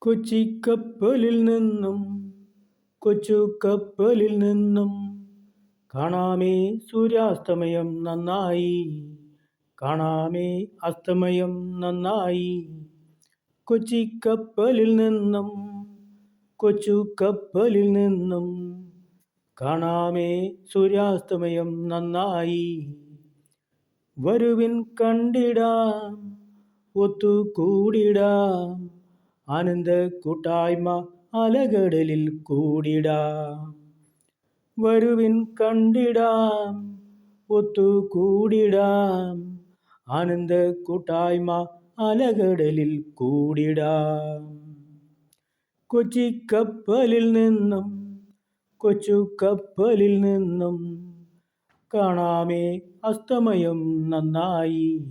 കൊച്ചിക്കപ്പലിൽ നിന്നും കൊച്ചു കപ്പലിൽ നിന്നും കാണാമേ സൂര്യാസ്തമയം നന്നായി, കാണാമേ അസ്തമയം നന്നായി. കൊച്ചിക്കപ്പലിൽ നിന്നും കൊച്ചു കപ്പലിൽ നിന്നും കാണാമേ സൂര്യാസ്തമയം നന്നായി. വരുവിൻ കണ്ടിടാം, ഒത്തുകൂടിടാം, ആനന്ദ കൂട്ടായ്മ അലകടലിൽ കൂടിടാം. വരുവിൻ കണ്ടിടാം, ഒത്തുകൂടിടാം, ആനന്ദ കൂട്ടായ്മ അലകടലിൽ കൂടിടാം. കൊച്ചിക്കപ്പലിൽ നിന്നും കൊച്ചു കപ്പലിൽ നിന്നും കാണാമേ അസ്തമയം നന്നായി,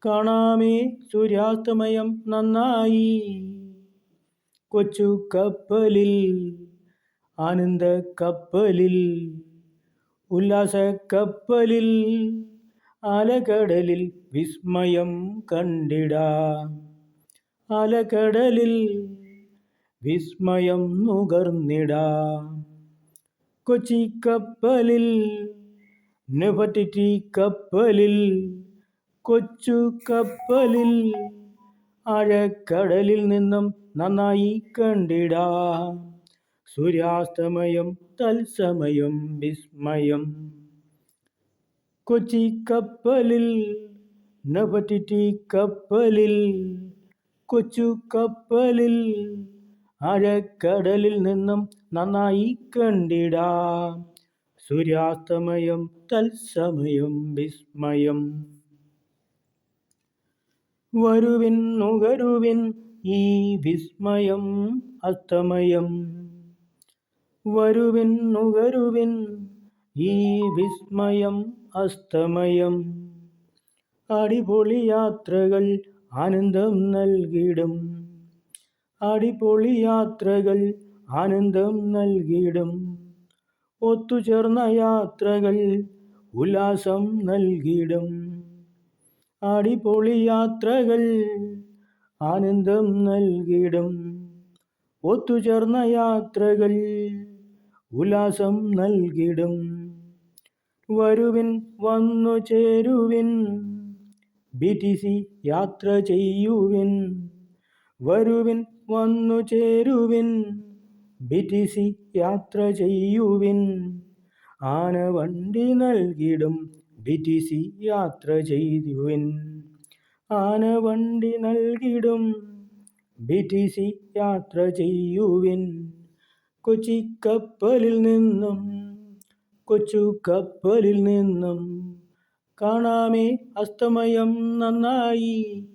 കാണാമേ സൂര്യാസ്തമയം നന്നായി. കൊച്ചു കപ്പലിൽ, ആനന്ദ കപ്പലിൽ, ഉല്ലാസ കപ്പലിൽ, അലകടലിൽ വിസ്മയം കണ്ടിടാം. അലകടലിൽ വിസ്മയം നുകർന്നിടാം. കൊച്ചിക്കപ്പലിൽ, നെഫർട്ടിറ്റി കപ്പലിൽ, കൊച്ചു കപ്പലിൽ, ആഴക്കടലിൽ നിന്നും നന്നായി കണ്ടിടാം. സൂര്യാസ്തമയം തത്സമയം വിസ്മയം. കൊച്ചിക്കപ്പലിൽ, നെഫർട്ടിറ്റി കപ്പലിൽ, കൊച്ചു കപ്പലിൽ, ആഴക്കടലിൽ നിന്നും നന്നായി കണ്ടിടാം. സൂര്യാസ്തമയം തത്സമയം വിസ്മയം. വരുവിൻ നുകരുവിൻ ഈ വിസ്മയം അസ്തമയം. വരുവിൻ നുകരുവിൻ ഈ വിസ്മയം അസ്തമയം. അടിപൊളി യാത്രകൾ ആനന്ദം നൽകിടും. അടിപൊളി യാത്രകൾ ആനന്ദം നൽകിടും. ഒത്തുചേർന്ന യാത്രകൾ ഉല്ലാസം നൽകിടും. അടിപൊളി യാത്രകൾ ആനന്ദം നൽകിടും. ഒത്തുചേർന്ന യാത്രകൾ ഉല്ലാസം നൽകിടും. വരുവിൻ വന്നു ചേരുവിൻ, BTC യാത്ര ചെയ്യുവിൻ. വരുവിൻ വന്നു ചേരുവിൻ, BTC യാത്ര ചെയ്യുവിൻ. ആനവണ്ടി നൽകിടും, BTC യാത്ര ചെയ്യുവിൻ. ആനവണ്ടി നൽകിടും, BTC യാത്ര ചെയ്യുവിൻ. കൊച്ചിക്കപ്പലിൽ നിന്നും കൊച്ചു കപ്പലിൽ നിന്നും കാണാമേ അസ്തമയം നന്നായി,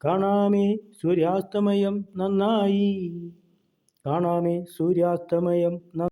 കാണാമേ സൂര്യാസ്തമയം നന്നായി. കാണാമേ സൂര്യാസ്തമയം